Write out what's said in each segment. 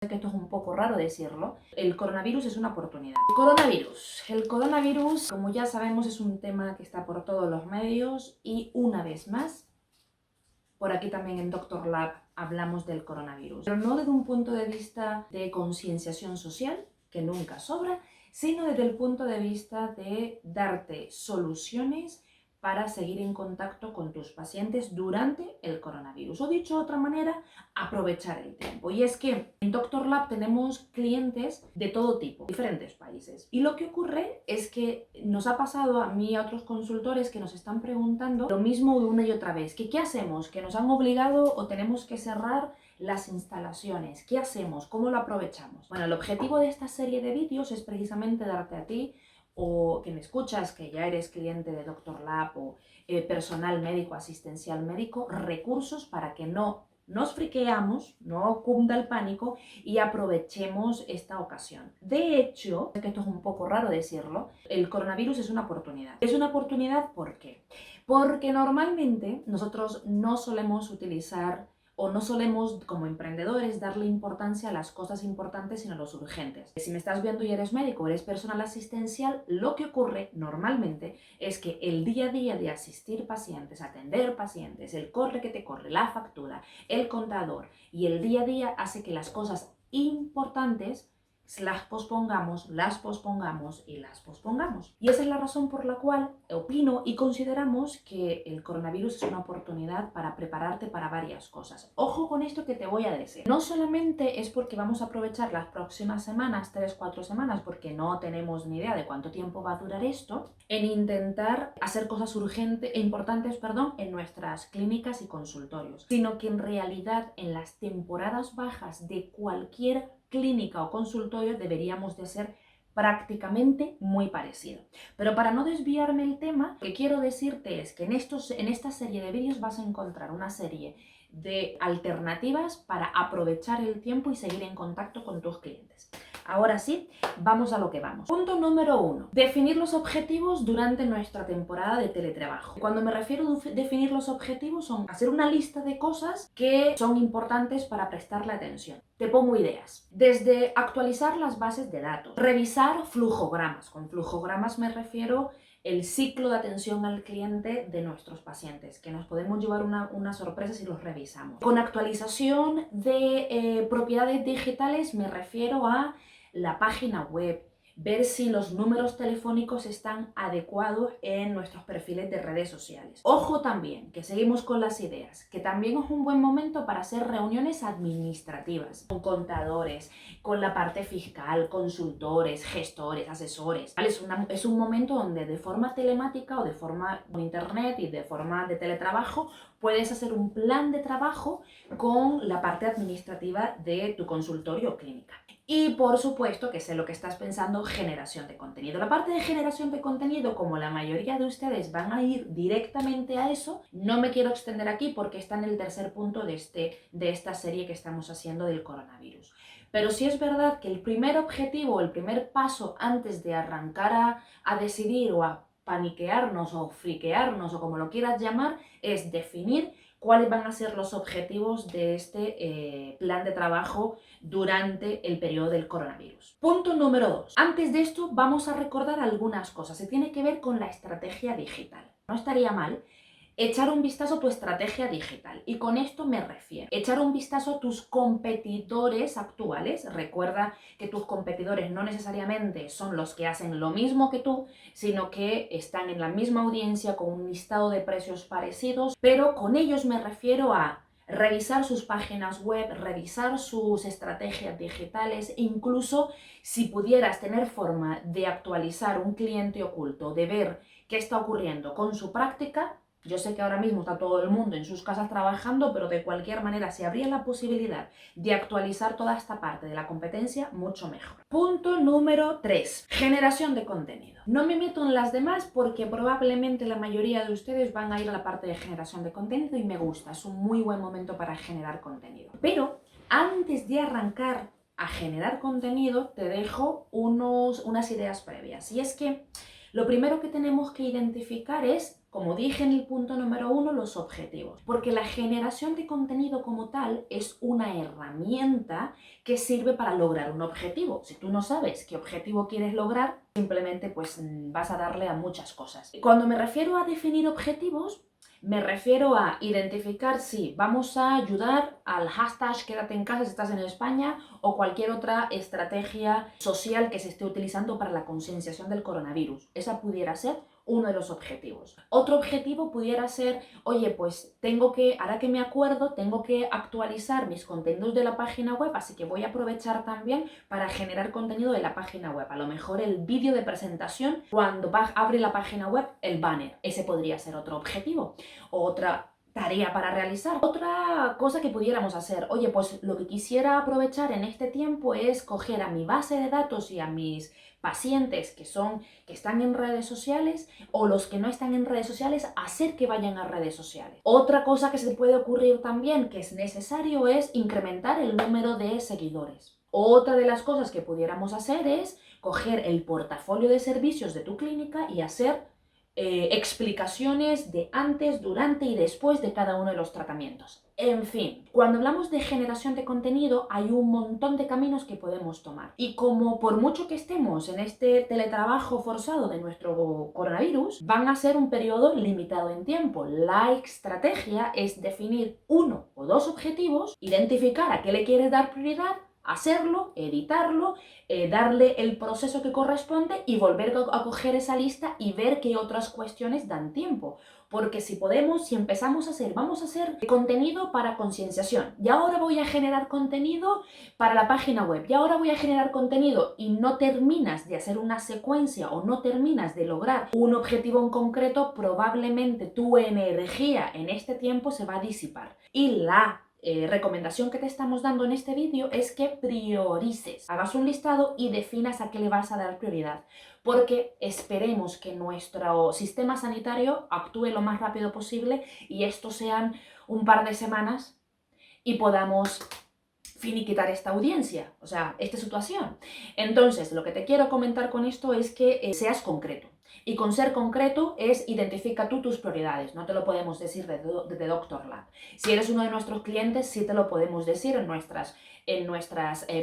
Sé que esto es un poco raro decirlo, el coronavirus es una oportunidad. El coronavirus, como ya sabemos, es un tema que está por todos los medios y una vez más, por aquí también en Doctor Lab hablamos del coronavirus. Pero no desde un punto de vista de concienciación social, que nunca sobra, sino desde el punto de vista de darte soluciones para seguir en contacto con tus pacientes durante el coronavirus. O dicho de otra manera, aprovechar el tiempo. Y es que en Doctor Lab tenemos clientes de todo tipo, diferentes países. Y lo que ocurre es que nos ha pasado a mí y a otros consultores que nos están preguntando lo mismo de una y otra vez. ¿Qué hacemos? ¿Que nos han obligado o tenemos que cerrar las instalaciones? ¿Qué hacemos? ¿Cómo lo aprovechamos? Bueno, el objetivo de esta serie de vídeos es precisamente darte a ti o que me escuchas, que ya eres cliente de Doctor Lab o personal médico, asistencial médico, recursos para que no nos friqueamos, no cunda el pánico y aprovechemos esta ocasión. De hecho, sé que esto es un poco raro decirlo, el coronavirus es una oportunidad. Es una oportunidad, ¿por qué? Porque normalmente nosotros no solemos utilizar o no solemos, como emprendedores, darle importancia a las cosas importantes, sino a los urgentes. Si me estás viendo y eres médico, eres personal asistencial, lo que ocurre normalmente es que el día a día de asistir pacientes, atender pacientes, el corre que te corre, la factura, el contador y el día a día hace que las cosas importantes las pospongamos y las pospongamos. Y esa es la razón por la cual opino y consideramos que el coronavirus es una oportunidad para prepararte para varias cosas. Ojo con esto que te voy a decir. No solamente es porque vamos a aprovechar las próximas semanas, 3-4 semanas, porque no tenemos ni idea de cuánto tiempo va a durar esto, en intentar hacer cosas importantes en nuestras clínicas y consultorios, sino que en realidad en las temporadas bajas de cualquier clínica o consultorio deberíamos de ser prácticamente muy parecido. Pero para no desviarme el tema, lo que quiero decirte es que en esta serie de vídeos vas a encontrar una serie de alternativas para aprovechar el tiempo y seguir en contacto con tus clientes. Ahora sí, vamos a lo que vamos. Punto número 1. Definir los objetivos durante nuestra temporada de teletrabajo. Cuando me refiero a definir los objetivos son hacer una lista de cosas que son importantes para prestarle atención. Te pongo ideas. Desde actualizar las bases de datos, revisar flujogramas. Con flujogramas me refiero el ciclo de atención al cliente de nuestros pacientes, que nos podemos llevar una sorpresa si los revisamos. Con actualización de propiedades digitales me refiero a la página web, ver si los números telefónicos están adecuados en nuestros perfiles de redes sociales. Ojo también, que seguimos con las ideas, que también es un buen momento para hacer reuniones administrativas, con contadores, con la parte fiscal, consultores, gestores, asesores. ¿Vale? Es un momento donde de forma telemática o de forma con internet y de forma de teletrabajo puedes hacer un plan de trabajo con la parte administrativa de tu consultorio o clínica. Y por supuesto, que sé lo que estás pensando, generación de contenido. La parte de generación de contenido, como la mayoría de ustedes van a ir directamente a eso, no me quiero extender aquí porque está en el tercer punto de esta serie que estamos haciendo del coronavirus. Pero sí es verdad que el primer objetivo, el primer paso antes de arrancar a decidir o a paniquearnos o friquearnos o como lo quieras llamar, es definir cuáles van a ser los objetivos de este plan de trabajo durante el periodo del coronavirus. Punto número 2. Antes de esto vamos a recordar algunas cosas. Se tiene que ver con la estrategia digital. No estaría mal echar un vistazo a tu estrategia digital. Y con esto me refiero. Echar un vistazo a tus competidores actuales. Recuerda que tus competidores no necesariamente son los que hacen lo mismo que tú, sino que están en la misma audiencia con un listado de precios parecidos. Pero con ellos me refiero a revisar sus páginas web, revisar sus estrategias digitales, incluso si pudieras tener forma de actualizar un cliente oculto, de ver qué está ocurriendo con su práctica. Yo sé que ahora mismo está todo el mundo en sus casas trabajando, pero de cualquier manera, si habría la posibilidad de actualizar toda esta parte de la competencia, mucho mejor. Punto número 3. Generación de contenido. No me meto en las demás porque probablemente la mayoría de ustedes van a ir a la parte de generación de contenido y me gusta. Es un muy buen momento para generar contenido. Pero antes de arrancar a generar contenido, te dejo unas ideas previas. Y es que lo primero que tenemos que identificar es como dije en el punto número 1, los objetivos. Porque la generación de contenido como tal es una herramienta que sirve para lograr un objetivo. Si tú no sabes qué objetivo quieres lograr, simplemente pues vas a darle a muchas cosas. Cuando me refiero a definir objetivos, me refiero a identificar si vamos a ayudar al hashtag quédate en casa si estás en España o cualquier otra estrategia social que se esté utilizando para la concienciación del coronavirus. Esa pudiera ser uno de los objetivos. Otro objetivo pudiera ser, oye, pues ahora que me acuerdo, tengo que actualizar mis contenidos de la página web, así que voy a aprovechar también para generar contenido de la página web. A lo mejor el vídeo de presentación, cuando abre la página web, el banner. Ese podría ser otro objetivo. Otra tarea para realizar. Otra cosa que pudiéramos hacer, oye, pues lo que quisiera aprovechar en este tiempo es coger a mi base de datos y a mis pacientes que están en redes sociales o los que no están en redes sociales, hacer que vayan a redes sociales. Otra cosa que se puede ocurrir también que es necesario es incrementar el número de seguidores. Otra de las cosas que pudiéramos hacer es coger el portafolio de servicios de tu clínica y hacer explicaciones de antes, durante y después de cada uno de los tratamientos. En fin, cuando hablamos de generación de contenido hay un montón de caminos que podemos tomar. Y como por mucho que estemos en este teletrabajo forzado de nuestro coronavirus, van a ser un periodo limitado en tiempo. La estrategia es definir 1 o 2 objetivos, identificar a qué le quieres dar prioridad, hacerlo, editarlo, darle el proceso que corresponde y volver a coger esa lista y ver qué otras cuestiones dan tiempo. Porque si empezamos vamos a hacer contenido para concienciación, y ahora voy a generar contenido para la página web, y ahora voy a generar contenido, y no terminas de hacer una secuencia o no terminas de lograr un objetivo en concreto, probablemente tu energía en este tiempo se va a disipar. Y la recomendación que te estamos dando en este vídeo es que priorices, hagas un listado y definas a qué le vas a dar prioridad, porque esperemos que nuestro sistema sanitario actúe lo más rápido posible y esto sean un par de semanas y podamos finiquitar esta audiencia, o sea, esta situación. Entonces, lo que te quiero comentar con esto es que seas concreto. Y con ser concreto es identifica tú tus prioridades, no te lo podemos decir desde Doctor Lab. Si eres uno de nuestros clientes, sí te lo podemos decir en nuestras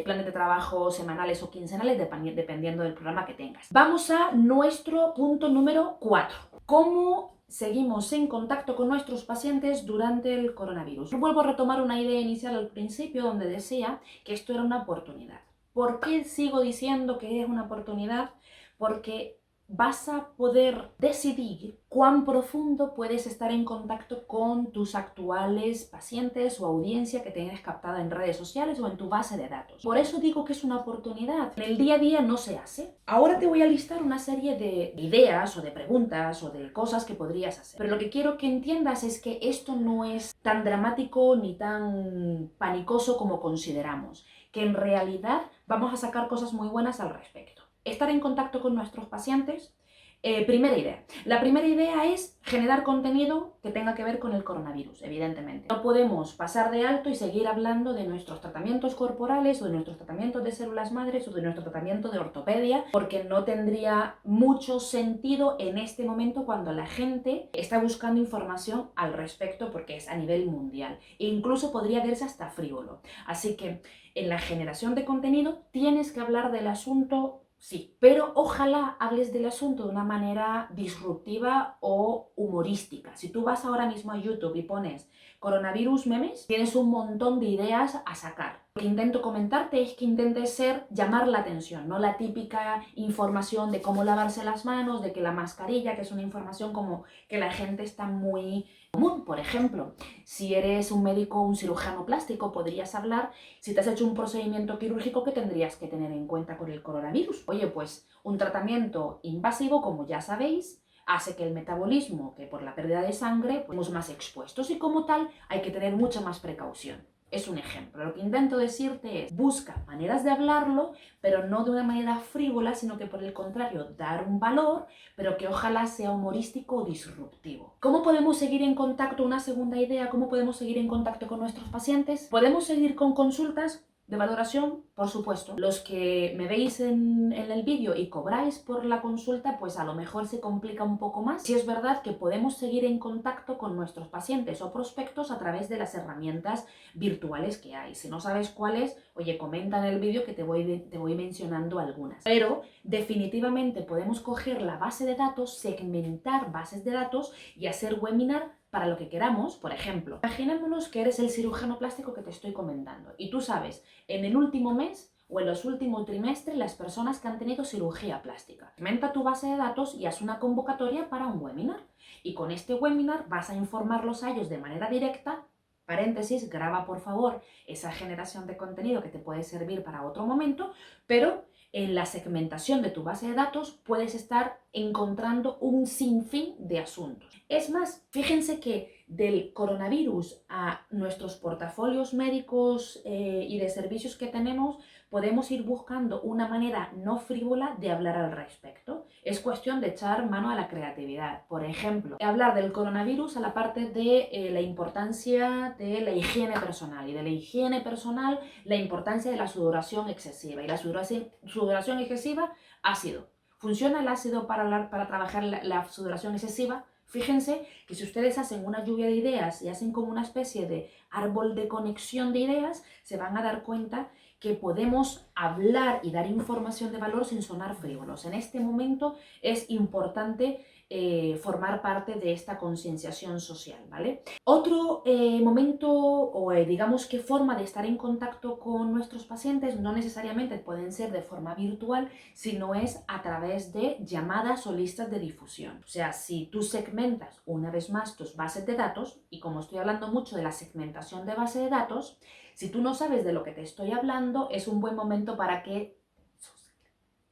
planes de trabajo semanales o quincenales, dependiendo del programa que tengas. Vamos a nuestro punto número 4. ¿Cómo seguimos en contacto con nuestros pacientes durante el coronavirus? Vuelvo a retomar una idea inicial al principio donde decía que esto era una oportunidad. ¿Por qué sigo diciendo que es una oportunidad? Porque vas a poder decidir cuán profundo puedes estar en contacto con tus actuales pacientes o audiencia que tienes captada en redes sociales o en tu base de datos. Por eso digo que es una oportunidad. En el día a día no se hace. Ahora te voy a listar una serie de ideas o de preguntas o de cosas que podrías hacer. Pero lo que quiero que entiendas es que esto no es tan dramático ni tan panicoso como consideramos. Que en realidad vamos a sacar cosas muy buenas al respecto. Estar en contacto con nuestros pacientes. Primera idea. La primera idea es generar contenido que tenga que ver con el coronavirus, evidentemente. No podemos pasar de alto y seguir hablando de nuestros tratamientos corporales o de nuestros tratamientos de células madres o de nuestro tratamiento de ortopedia, porque no tendría mucho sentido en este momento cuando la gente está buscando información al respecto porque es a nivel mundial. E incluso podría verse hasta frívolo. Así que en la generación de contenido tienes que hablar del asunto. Sí, pero ojalá hables del asunto de una manera disruptiva o humorística. Si tú vas ahora mismo a YouTube y pones coronavirus memes, tienes un montón de ideas a sacar. Lo que intento comentarte es que intentes llamar la atención, no la típica información de cómo lavarse las manos, de que la mascarilla, que es una información como que la gente está muy común. Por ejemplo, si eres un médico, un cirujano plástico, podrías hablar, si te has hecho un procedimiento quirúrgico, ¿qué tendrías que tener en cuenta con el coronavirus? Oye, pues un tratamiento invasivo, como ya sabéis, hace que el metabolismo, que por la pérdida de sangre, pues, estamos más expuestos y como tal hay que tener mucha más precaución. Es un ejemplo. Lo que intento decirte es, busca maneras de hablarlo, pero no de una manera frívola, sino que por el contrario, dar un valor, pero que ojalá sea humorístico o disruptivo. ¿Cómo podemos seguir en contacto? Una segunda idea, ¿cómo podemos seguir en contacto con nuestros pacientes? Podemos seguir con consultas de valoración, por supuesto. Los que me veis en el vídeo y cobráis por la consulta, pues a lo mejor se complica un poco más. Sí es verdad que podemos seguir en contacto con nuestros pacientes o prospectos a través de las herramientas virtuales que hay. Si no sabes cuáles, oye, comenta en el vídeo que te voy mencionando algunas. Pero definitivamente podemos coger la base de datos, segmentar bases de datos y hacer webinar para lo que queramos. Por ejemplo, imaginémonos que eres el cirujano plástico que te estoy comentando y tú sabes en el último mes o en los últimos trimestres las personas que han tenido cirugía plástica. Segmenta tu base de datos y haz una convocatoria para un webinar. Y con este webinar vas a informarlos a ellos de manera directa. Paréntesis, graba por favor esa generación de contenido que te puede servir para otro momento, pero en la segmentación de tu base de datos puedes estar encontrando un sinfín de asuntos. Es más, fíjense que del coronavirus a nuestros portafolios médicos y de servicios que tenemos, podemos ir buscando una manera no frívola de hablar al respecto. Es cuestión de echar mano a la creatividad. Por ejemplo, hablar del coronavirus a la parte de la importancia de la higiene personal y de la higiene personal, la importancia de la sudoración excesiva. Y la sudoración excesiva, ácido. ¿Funciona el ácido para trabajar la sudoración excesiva? Fíjense que si ustedes hacen una lluvia de ideas y hacen como una especie de árbol de conexión de ideas, se van a dar cuenta que podemos hablar y dar información de valor sin sonar frívolos. En este momento es importante formar parte de esta concienciación social, ¿vale? Otro momento o digamos que forma de estar en contacto con nuestros pacientes no necesariamente pueden ser de forma virtual, sino es a través de llamadas o listas de difusión. O sea, si tú segmentas una vez más tus bases de datos, y como estoy hablando mucho de la segmentación de base de datos, si tú no sabes de lo que te estoy hablando, es un buen momento para que,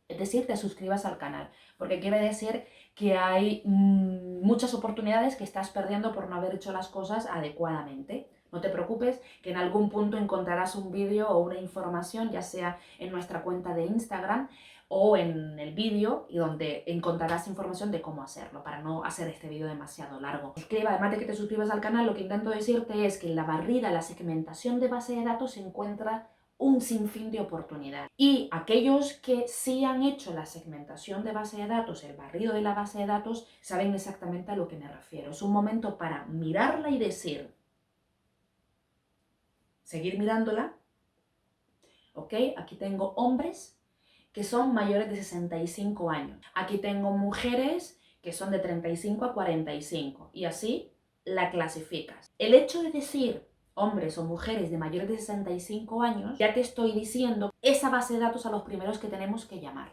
es decir, te suscribas al canal, porque quiere decir que hay muchas oportunidades que estás perdiendo por no haber hecho las cosas adecuadamente. No te preocupes, que en algún punto encontrarás un vídeo o una información, ya sea en nuestra cuenta de Instagram o en el vídeo, y donde encontrarás información de cómo hacerlo, para no hacer este vídeo demasiado largo. Además de que te suscribas al canal, lo que intento decirte es que en la barrida, la segmentación de base de datos se encuentra un sinfín de oportunidades. Y aquellos que sí han hecho la segmentación de base de datos, el barrido de la base de datos, saben exactamente a lo que me refiero. Es un momento para mirarla y decir, seguir mirándola, ¿ok? Aquí tengo hombres que son mayores de 65 años. Aquí tengo mujeres que son de 35 a 45 y así la clasificas. El hecho de decir hombres o mujeres de mayores de 65 años, ya te estoy diciendo esa base de datos a los primeros que tenemos que llamar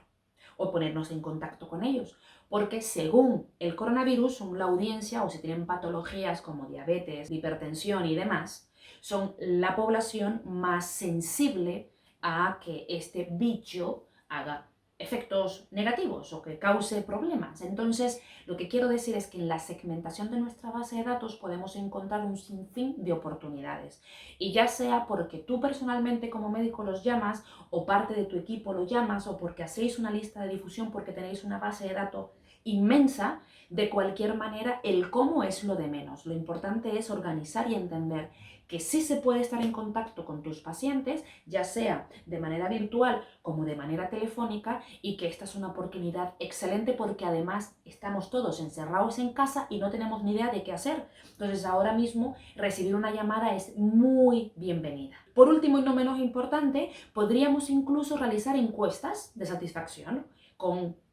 o ponernos en contacto con ellos. Porque según el coronavirus, son la audiencia, o si tienen patologías como diabetes, hipertensión y demás, son la población más sensible a que este bicho haga efectos negativos o que cause problemas. Entonces, lo que quiero decir es que en la segmentación de nuestra base de datos podemos encontrar un sinfín de oportunidades. Y ya sea porque tú personalmente como médico los llamas, o parte de tu equipo lo llamas, o porque hacéis una lista de difusión porque tenéis una base de datos inmensa, de cualquier manera el cómo es lo de menos. Lo importante es organizar y entender que sí se puede estar en contacto con tus pacientes, ya sea de manera virtual como de manera telefónica, y que esta es una oportunidad excelente porque además estamos todos encerrados en casa y no tenemos ni idea de qué hacer. Entonces ahora mismo recibir una llamada es muy bienvenida. Por último y no menos importante, podríamos incluso realizar encuestas de satisfacción.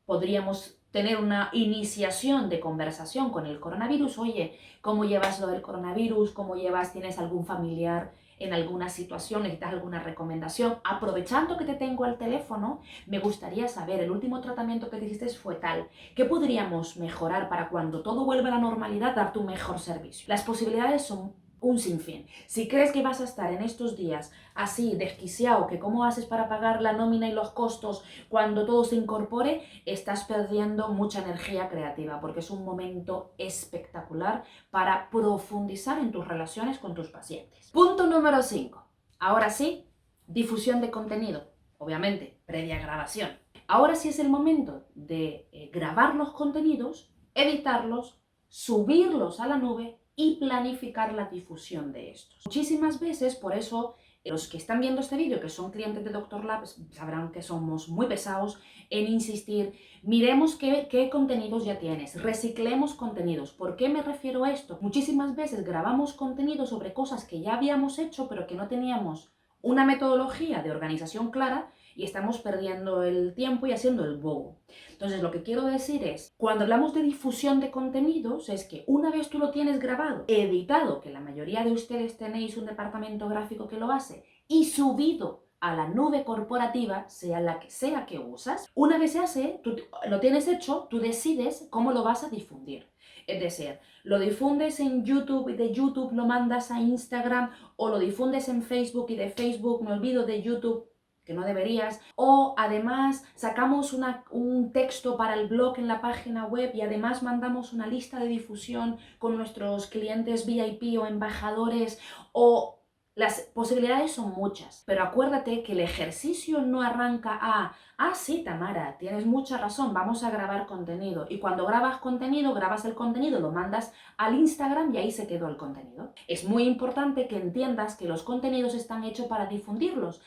Podríamos tener una iniciación de conversación con el coronavirus. Oye, ¿cómo llevas lo del coronavirus? ¿Cómo llevas? ¿Tienes algún familiar en alguna situación? ¿Necesitas alguna recomendación? Aprovechando que te tengo al teléfono, me gustaría saber, el último tratamiento que te hiciste fue tal. ¿Qué podríamos mejorar para cuando todo vuelva a la normalidad darte un mejor servicio? Las posibilidades son un sinfín. Si crees que vas a estar en estos días así desquiciado, que cómo haces para pagar la nómina y los costos cuando todo se incorpore, estás perdiendo mucha energía creativa, porque es un momento espectacular para profundizar en tus relaciones con tus pacientes. Punto número 5. Ahora sí, difusión de contenido, obviamente previa grabación. Ahora sí es el momento de grabar los contenidos, editarlos, subirlos a la nube y planificar la difusión de estos. Muchísimas veces, por eso Los que están viendo este vídeo, que son clientes de Doctor Lab, sabrán que somos muy pesados en insistir. Miremos qué contenidos ya tienes, reciclemos contenidos. ¿Por qué me refiero a esto? Muchísimas veces grabamos contenido sobre cosas que ya habíamos hecho, pero que no teníamos una metodología de organización clara y estamos perdiendo el tiempo y haciendo el bobo. Entonces, lo que quiero decir es, cuando hablamos de difusión de contenidos, es que una vez tú lo tienes grabado, editado, que la mayoría de ustedes tenéis un departamento gráfico que lo hace, y subido a la nube corporativa, sea la que sea que usas, una vez se hace, tú lo tienes hecho, tú decides cómo lo vas a difundir. Es decir, lo difundes en YouTube y de YouTube lo mandas a Instagram, o lo difundes en Facebook y de Facebook me olvido de YouTube, que no deberías, o además sacamos un texto para el blog en la página web y además mandamos una lista de difusión con nuestros clientes VIP o embajadores, o las posibilidades son muchas, pero acuérdate que el ejercicio no arranca sí, Tamara, tienes mucha razón, vamos a grabar contenido. Y cuando grabas el contenido, lo mandas al Instagram y ahí se quedó el contenido. Es muy importante que entiendas que los contenidos están hechos para difundirlos.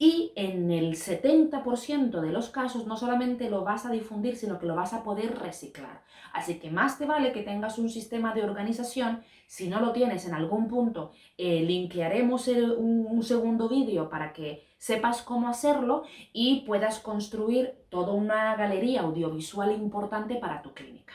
Y en el 70% de los casos no solamente lo vas a difundir, sino que lo vas a poder reciclar. Así que más te vale que tengas un sistema de organización. Si no lo tienes en algún punto, linkearemos un segundo vídeo para que sepas cómo hacerlo y puedas construir toda una galería audiovisual importante para tu clínica.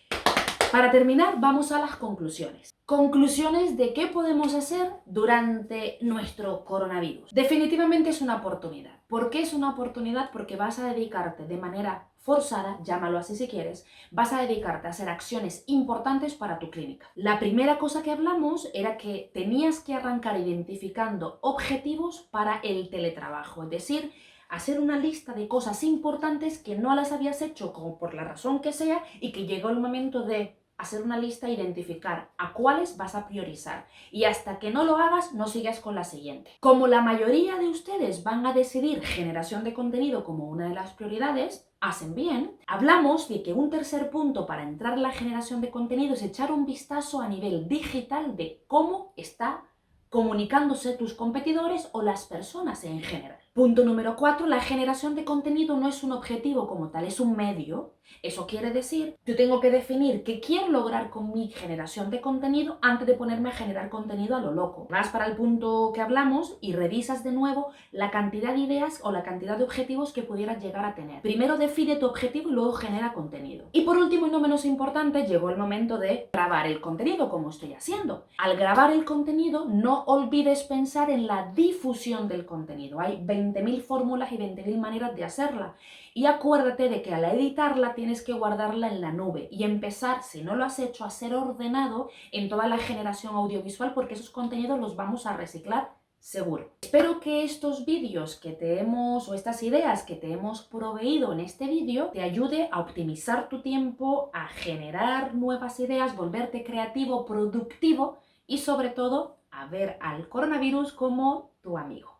Para terminar, vamos a las conclusiones. Conclusiones de qué podemos hacer durante nuestro coronavirus. Definitivamente es una oportunidad. ¿Por qué es una oportunidad? Porque vas a dedicarte de manera forzada, llámalo así si quieres, vas a dedicarte a hacer acciones importantes para tu clínica. La primera cosa que hablamos era que tenías que arrancar identificando objetivos para el teletrabajo, es decir, hacer una lista de cosas importantes que no las habías hecho, como por la razón que sea, y que llegó el momento de hacer una lista e identificar a cuáles vas a priorizar. Y hasta que no lo hagas, no sigas con la siguiente. Como la mayoría de ustedes van a decidir generación de contenido como una de las prioridades, hacen bien. Hablamos de que un tercer punto para entrar en la generación de contenido es echar un vistazo a nivel digital de cómo está comunicándose tus competidores o las personas en general. Punto número 4, la generación de contenido no es un objetivo como tal, es un medio. Eso quiere decir, yo tengo que definir qué quiero lograr con mi generación de contenido antes de ponerme a generar contenido a lo loco. Vas para el punto que hablamos y revisas de nuevo la cantidad de ideas o la cantidad de objetivos que pudieras llegar a tener. Primero define tu objetivo y luego genera contenido. Y por último y no menos importante, llegó el momento de grabar el contenido como estoy haciendo. Al grabar el contenido, no olvides pensar en la difusión del contenido. Hay 20.000 fórmulas y 20.000 maneras de hacerla. Y acuérdate de que al editarla tienes que guardarla en la nube y empezar, si no lo has hecho, a ser ordenado en toda la generación audiovisual, porque esos contenidos los vamos a reciclar seguro. Espero que estos vídeos que te hemos, o estas ideas que te hemos proveído en este vídeo, te ayude a optimizar tu tiempo, a generar nuevas ideas, volverte creativo, productivo y sobre todo a ver al coronavirus como tu amigo.